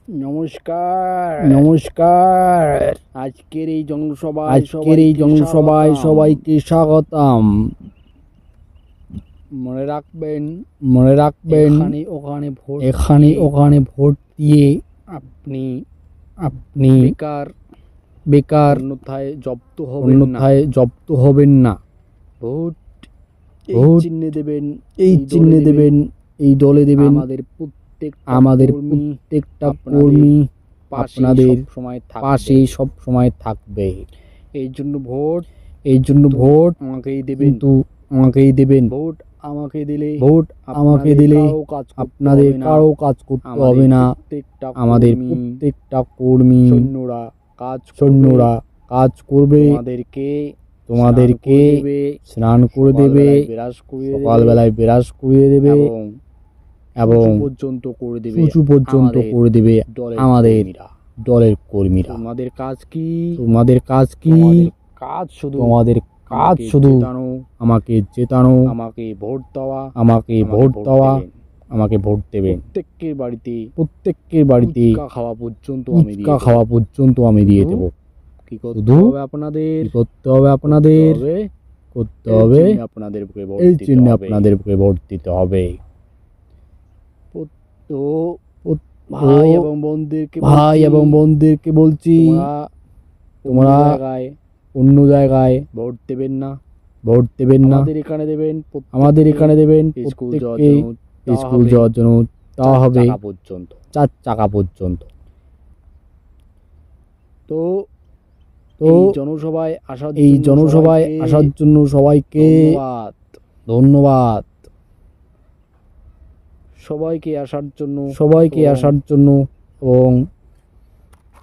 নমস্কার। নমস্কার। আজকের এই জনসভায় সবাইকে স্বাগতম। মনে রাখবেন এখানে ওখানে ভোট দিয়ে আপনি বেকার অন্যথায় জব্দ হবেন না। ভোট ভোট এই চিহ্নে দেবেন, এই দলে দেবেন। আমাদের প্রত্যেকটা কর্মী আপনাদের পাশে সব সময় থাকবে। এই জন্য ভোট আমাকেই দেবেন। ভোট আমাকে দিলে আপনাদের কারো কাজ করতে হবে না। আমাদের প্রত্যেকটা কর্মী সৈন্যরা কাজ করবে, তোমাদেরকে স্নান করে দেবে, সকালবেলায় ব্রাশ করিয়ে দেবে এবং উঁচু পর্যন্ত করে দেবে আমাদের দলের কর্মীরা। তোমাদের কাজ কি? তোমাদের কাজ শুধু আমাকে জেতানো, আমাকে ভোট দেওয়া, আমাকে ভোট দেবেন। প্রত্যেকের বাড়িতে খাওয়া পর্যন্ত আমি দিয়ে দেব। কি করতে হবে আপনাদের? করতে হবে আপনাদের এই জন্য আপনাদের ভোট দিতে হবে। তো ভাই এবং বোনদেরকে বলছি, তোমরা অন্য জায়গায় ভোট দেবেন না। আমাদের এখানে দেবেন। স্কুল যাওয়ার জন্য দেওয়া হবে 4 চাকা পর্যন্ত। তো এই জনসভায় আসার জন্য সবাইকে ধন্যবাদ। সবাইকে আসার জন্য এবং